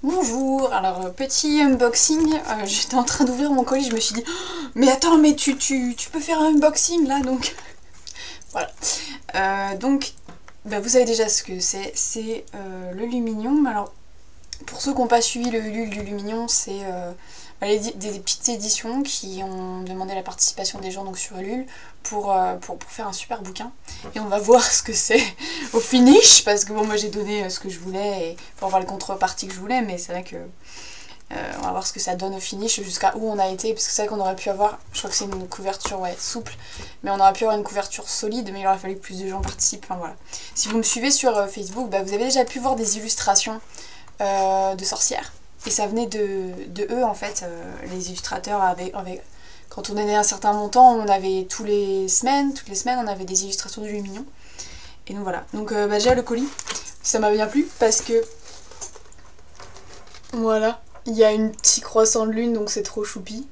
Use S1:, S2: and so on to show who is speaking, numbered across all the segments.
S1: Bonjour, alors petit unboxing, j'étais en train d'ouvrir mon colis, je me suis dit oh, mais attends, mais tu peux faire un unboxing là, donc voilà. Donc bah, vous savez déjà ce que c'est le Luminium. Alors pour ceux qui n'ont pas suivi le Ulule du Luminium, c'est des petites éditions qui ont demandé la participation des gens donc sur Ulule pour faire un super bouquin. Et on va voir ce que c'est au finish, parce que bon, moi j'ai donné ce que je voulais et pour avoir les contreparties que je voulais, mais c'est vrai que on va voir ce que ça donne au finish, jusqu'à où on a été, parce que c'est vrai qu'on aurait pu avoir, je crois que c'est une couverture souple, mais on aurait pu avoir une couverture solide, mais il aurait fallu que plus de gens participent, enfin voilà. Si vous me suivez sur Facebook, bah, vous avez déjà pu voir des illustrations de sorcières, et ça venait de eux en fait, les illustrateurs quand on était à un certain montant, on avait toutes les semaines on avait des illustrations du Luminium. Et donc voilà, donc bah, déjà le colis, ça m'a bien plu parce que voilà, il y a une petite croissant de lune, donc c'est trop choupi.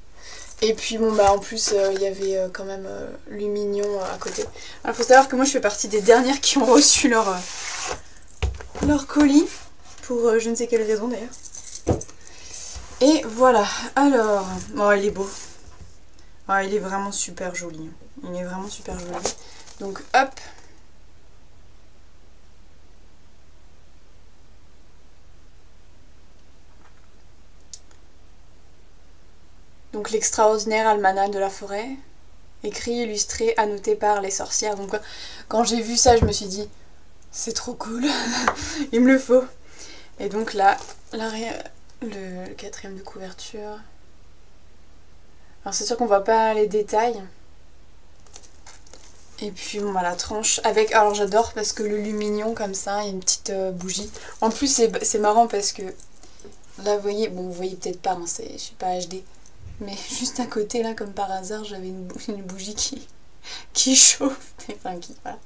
S1: Et puis bon bah en plus il y avait quand même Luminium à côté. Alors faut savoir que moi je fais partie des dernières qui ont reçu leur colis, pour je ne sais quelle raison d'ailleurs. Et voilà, alors, oh il est beau. Oh, il est vraiment super joli. Il est vraiment super joli. Donc hop. Donc l'extraordinaire almanach de la forêt, écrit, illustré, annoté par les sorcières. Donc quand j'ai vu ça, je me suis dit, c'est trop cool, il me le faut. Et donc là, le quatrième de couverture. Alors c'est sûr qu'on voit pas les détails. Et puis bon bah la tranche avec, alors j'adore parce que le Luminium comme ça, il y a une petite bougie. En plus c'est marrant parce que là vous voyez, bon vous voyez peut-être pas, hein, je suis pas HD. Mais juste à côté là comme par hasard j'avais une bougie qui chauffe. Enfin qui, voilà.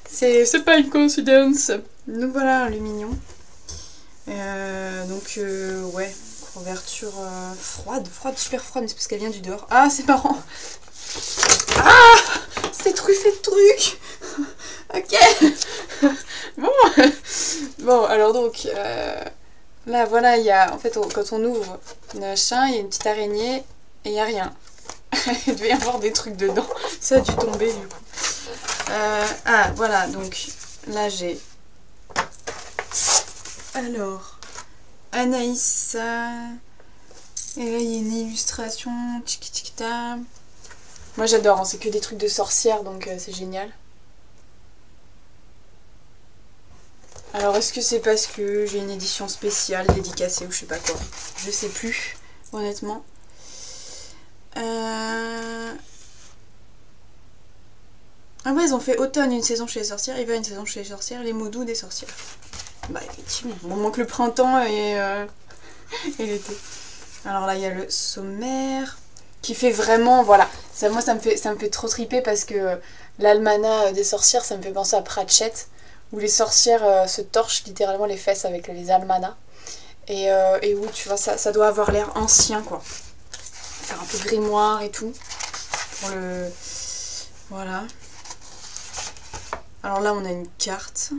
S1: C'est pas une coïncidence. Donc voilà un Luminium. Ouais, couverture froide, super froide, mais c'est parce qu'elle vient du dehors. Ah c'est marrant. Ah c'est truffé de trucs. Ok. Bon alors donc là voilà, il y a en fait quand on ouvre machin, il y a une petite araignée et il n'y a rien. Il devait y avoir des trucs dedans, ça a dû tomber du coup. Ah voilà, donc là j'ai alors Anaïssa, et là il y a une illustration tchiki-tchiki-ta. Moi j'adore, hein, c'est que des trucs de sorcières, donc c'est génial. Alors est-ce que c'est parce que j'ai une édition spéciale dédicacée ou je sais pas quoi, je sais plus honnêtement. Ah ouais, ils ont fait automne une saison chez les sorcières, hiver une saison chez les sorcières, les mots doux des sorcières. Bah effectivement, bon, manque le printemps et l'été. Alors là il y a le sommaire qui fait vraiment, voilà, ça, moi ça me fait trop triper parce que l'almanach des sorcières, ça me fait penser à Pratchett, où les sorcières se torchent littéralement les fesses avec les almanachs. Et où tu vois, ça doit avoir l'air ancien quoi. Faire un peu grimoire et tout. Pour le... Voilà. Alors là on a une carte.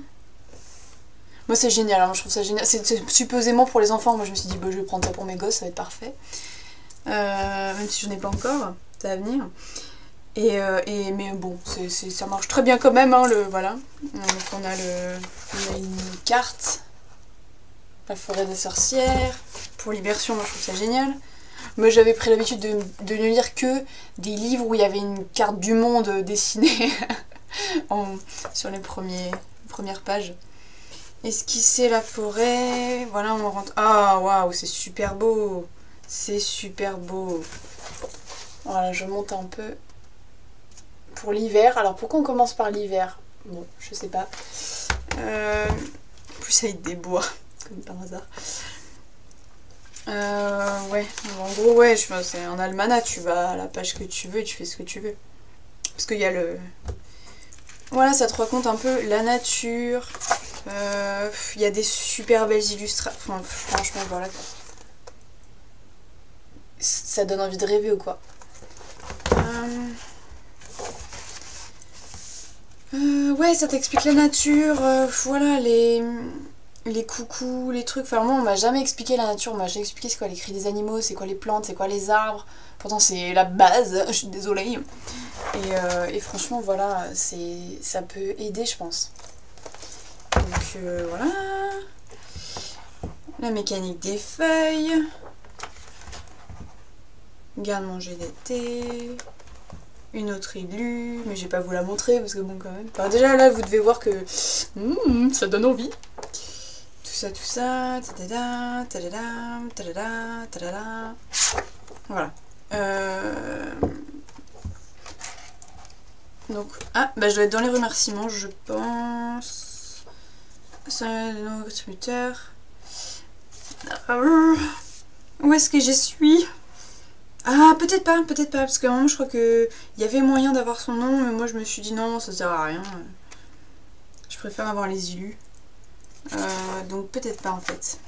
S1: Moi c'est génial, hein, je trouve ça génial. C'est supposément pour les enfants, moi je me suis dit bah, je vais prendre ça pour mes gosses, ça va être parfait. Même si je n'ai pas encore, ça va venir. Mais bon, ça marche très bien quand même, hein, voilà. Donc on a une carte, la forêt des sorcières, pour l'immersion, moi je trouve ça génial. Moi j'avais pris l'habitude de ne lire que des livres où il y avait une carte du monde dessinée sur les premières pages. Esquisser la forêt, voilà on rentre. Ah waouh, c'est super beau, c'est super beau. Voilà, je monte un peu. Pour l'hiver, alors pourquoi on commence par l'hiver? Bon, je sais pas. Plus avec des bois, comme par hasard. Ouais, en gros, ouais, c'est un almanach, tu vas à la page que tu veux et tu fais ce que tu veux. Parce qu'il y a le... Voilà, ça te raconte un peu la nature. Il y a des super belles illustrations. Enfin, franchement, voilà. Ça donne envie de rêver ou quoi. Ouais, ça t'explique la nature. Voilà, les coucous, les trucs. Enfin, moi, on m'a jamais expliqué la nature. On m'a jamais expliqué c'est quoi les cris des animaux, c'est quoi les plantes, c'est quoi les arbres. Pourtant, c'est la base. Je suis désolée. Et franchement, voilà, ça peut aider, je pense. Donc, voilà. La mécanique des feuilles. Garde-manger d'été. Une autre illue, mais je vais pas vous la montrer parce que bon quand même. Enfin, déjà là vous devez voir que ça donne envie. Tout ça, tadada, tadada, tadada, tadada. Voilà. Donc, bah je dois être dans les remerciements, je pense. Ça, nos contributeurs. Où est-ce que je suis? Ah, peut-être pas, parce qu'à un moment je crois qu'il y avait moyen d'avoir son nom, mais moi je me suis dit non, ça sert à rien. Je préfère avoir les élus. Donc peut-être pas en fait.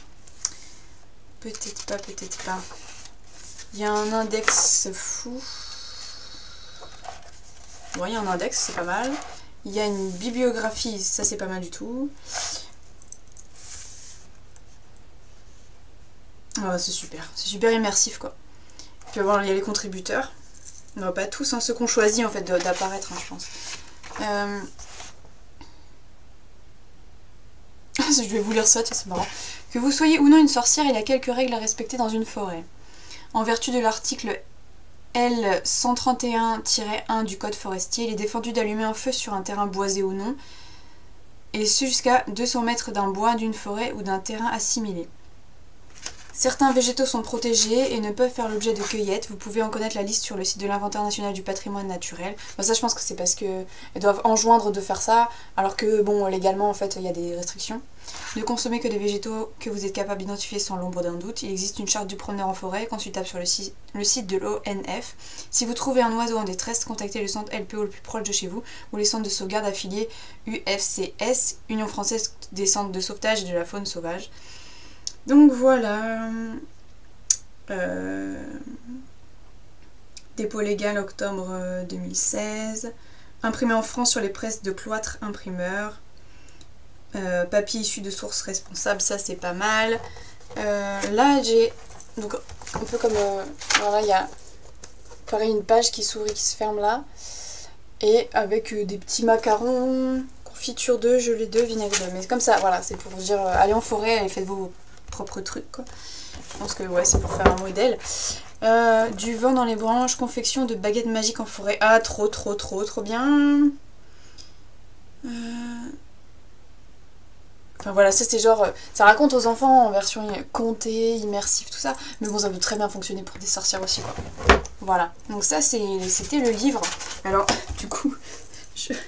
S1: Peut-être pas. Il y a un index fou. Bon, il y a un index, c'est pas mal. Il y a une bibliographie, ça c'est pas mal du tout. Oh, c'est super immersif quoi. Puis bon, il y a les contributeurs. Non, pas tous, hein, ceux qu'on choisit en fait d'apparaître, hein, je pense. Je vais vous lire ça, c'est marrant. Que vous soyez ou non une sorcière, il y a quelques règles à respecter dans une forêt. En vertu de l'article L131-1 du code forestier, il est défendu d'allumer un feu sur un terrain boisé ou non, et ce jusqu'à 200 mètres d'un bois, d'une forêt ou d'un terrain assimilé. Certains végétaux sont protégés et ne peuvent faire l'objet de cueillette. Vous pouvez en connaître la liste sur le site de l'Inventaire national du patrimoine naturel. Bon, ça, je pense que c'est parce qu'elles doivent enjoindre de faire ça, alors que, bon, légalement, en fait, il y a des restrictions. Ne consommez que des végétaux que vous êtes capable d'identifier sans l'ombre d'un doute. Il existe une charte du promeneur en forêt, consultable sur le site de l'ONF. Si vous trouvez un oiseau en détresse, contactez le centre LPO le plus proche de chez vous, ou les centres de sauvegarde affiliés UFCS, Union française des centres de sauvetage et de la faune sauvage. Donc voilà, dépôt légal octobre 2016, imprimé en France sur les presses de Cloître Imprimeur, papier issu de sources responsables, ça c'est pas mal. Là j'ai, donc un peu comme, voilà, il y a pareil une page qui s'ouvre et qui se ferme là, et avec des petits macarons, confiture d'œufs, gelée d'œufs, vinaigre d'œufs, mais comme ça, voilà, c'est pour vous dire, allez en forêt et faites vos propre truc quoi. Je pense que ouais, c'est pour faire un modèle. Du vent dans les branches, confection de baguettes magiques en forêt. Ah, trop bien. Enfin voilà, ça c'est genre, ça raconte aux enfants en version contée, immersif, tout ça. Mais bon, ça peut très bien fonctionner pour des sorcières aussi quoi. Voilà, donc ça c'était le livre. Alors du coup, j'ai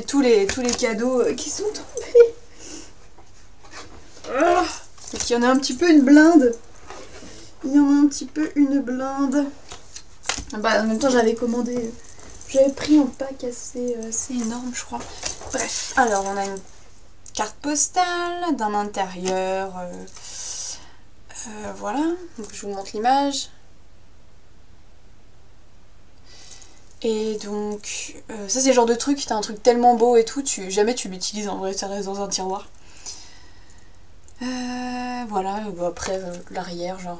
S1: tous les cadeaux qui sont tombés. Donc il y en a un petit peu une blinde. Bah, en même temps j'avais commandé, j'avais pris un pack assez énorme je crois. Bref, alors on a une carte postale d'un intérieur. Voilà, donc je vous montre l'image. Et donc ça c'est le genre de truc, t'as un truc tellement beau et tout, jamais tu l'utilises en vrai, ça reste dans un tiroir. Voilà, après l'arrière, genre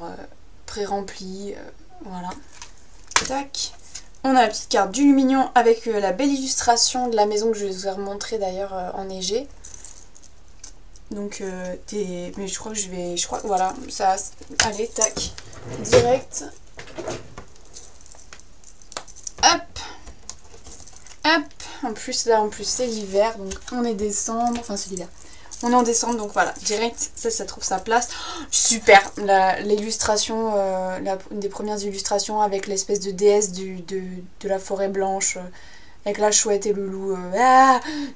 S1: pré-rempli, voilà. Tac. On a la petite carte du Lumignon avec la belle illustration de la maison que je vous ai remontrée d'ailleurs enneigée. Donc, mais je crois que voilà, ça, allez, tac, direct. Hop. En plus, là, c'est l'hiver, donc on est décembre, enfin c'est l'hiver. On est en décembre, donc voilà, direct, ça trouve sa place. Super, l'illustration, une des premières illustrations avec l'espèce de déesse de la forêt blanche, avec la chouette et le loup.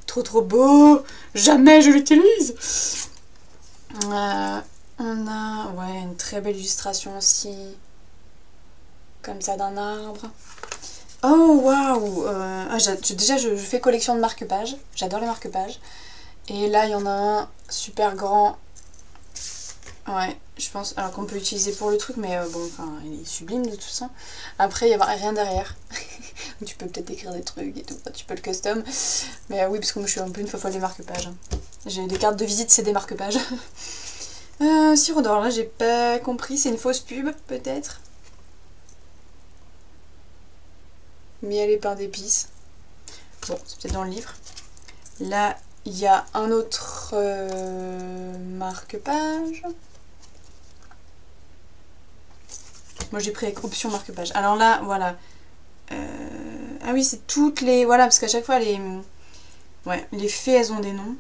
S1: Trop beau, jamais je l'utilise. On a une très belle illustration aussi, comme ça d'un arbre. Oh waouh, déjà je fais collection de marque-pages, j'adore les marque-pages. Et là, il y en a un super grand. Ouais, je pense. Alors qu'on peut l'utiliser pour le truc, mais bon, enfin, il est sublime de toute façon. Après, il n'y a rien derrière. Tu peux peut-être écrire des trucs et tout. Tu peux le custom. Mais oui, parce que moi, je suis un peu une folle des marque-pages. Hein. J'ai des cartes de visite, c'est des marque-pages. Sirop d'or, là j'ai pas compris, c'est une fausse pub peut-être. Miel et pain d'épices. Bon, c'est peut-être dans le livre. Là, il y a un autre marque-page. Moi j'ai pris avec option marque-page. Alors là, voilà. Ah oui, c'est toutes les... Voilà, parce qu'à chaque fois, les fées, elles ont des noms.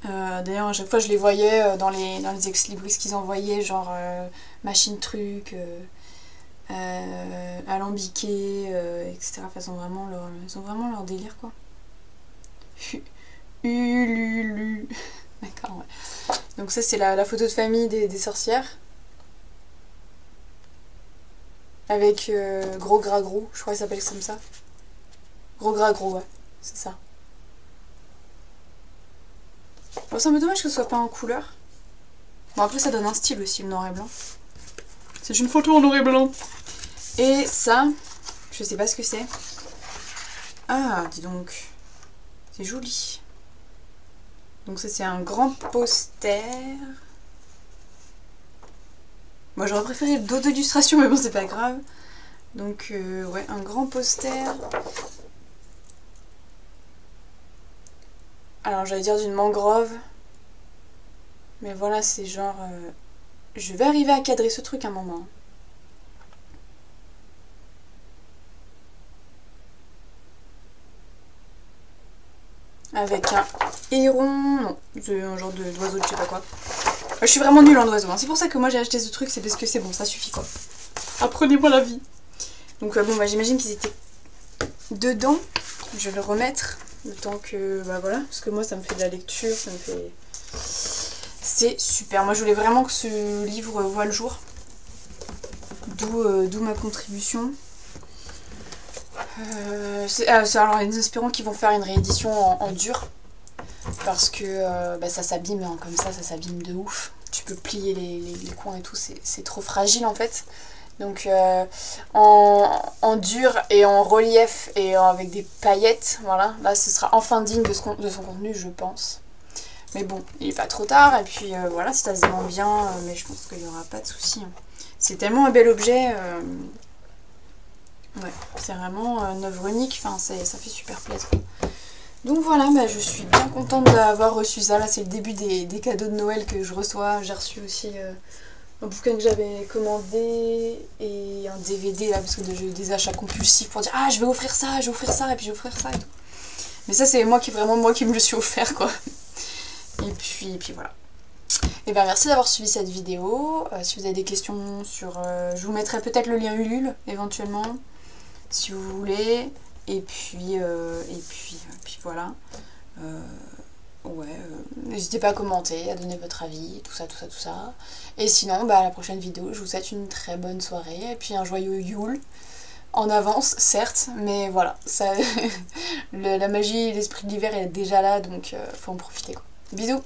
S1: D'ailleurs, à chaque fois, je les voyais dans les ex-libris qu'ils envoyaient, genre machine truc, alambiqué, etc. Enfin, ils ont vraiment leur délire, quoi. Ululu. D'accord, ouais. Donc ça, c'est la photo de famille des sorcières. Avec Gros Gras Gros, je crois qu'il s'appelle comme ça. Gros Gras Gros, ouais, c'est ça. Bon, c'est un peu dommage que ce soit pas en couleur. Bon, après ça donne un style aussi, le noir et blanc. C'est une photo en noir et blanc. Et ça, je sais pas ce que c'est. Ah, dis donc. C'est joli. Donc ça, c'est un grand poster. Moi, j'aurais préféré d'autres illustrations, mais bon, c'est pas grave. Donc, ouais, un grand poster. Alors, j'allais dire d'une mangrove. Mais voilà, c'est genre... je vais arriver à cadrer ce truc à un moment. Avec un héron... Non, c'est un genre d'oiseau de je sais pas quoi. Je suis vraiment nulle en oiseau. Hein. C'est pour ça que moi j'ai acheté ce truc, c'est parce que c'est bon, ça suffit quoi. Apprenez-moi la vie. Donc bon, bah, j'imagine qu'ils étaient dedans. Je vais le remettre le temps que... Bah voilà, parce que moi ça me fait de la lecture, ça me fait... C'est super. Moi je voulais vraiment que ce livre voit le jour. D'où ma contribution. Alors nous espérons qu'ils vont faire une réédition en dur. Parce que bah, ça s'abîme, hein, comme ça s'abîme de ouf. Tu peux plier les coins et tout, c'est trop fragile en fait. Donc en dur et en relief et avec des paillettes, voilà, là ce sera enfin digne de son contenu, je pense. Mais bon, il est pas trop tard, et puis voilà, si ça se vend bien, mais je pense qu'il n'y aura pas de souci. Hein. C'est tellement un bel objet, ouais, c'est vraiment une œuvre unique, enfin, ça fait super plaisir. Donc voilà, bah, je suis bien contente d'avoir reçu ça, là c'est le début des cadeaux de Noël que je reçois. J'ai reçu aussi un bouquin que j'avais commandé et un DVD là, parce que j'ai eu des achats compulsifs pour dire ah je vais offrir ça, et puis je vais offrir ça et tout. Mais ça c'est vraiment moi qui me le suis offert quoi. Et puis voilà. Et bien merci d'avoir suivi cette vidéo. Si vous avez des questions sur... je vous mettrai peut-être le lien Ulule éventuellement, si vous voulez. Et puis voilà. Ouais, n'hésitez pas à commenter, à donner votre avis, tout ça. Et sinon, bah, à la prochaine vidéo, je vous souhaite une très bonne soirée et puis un joyeux Yule. En avance, certes, mais voilà, ça, la magie, l'esprit de l'hiver est déjà là, donc faut en profiter quoi. Bisous!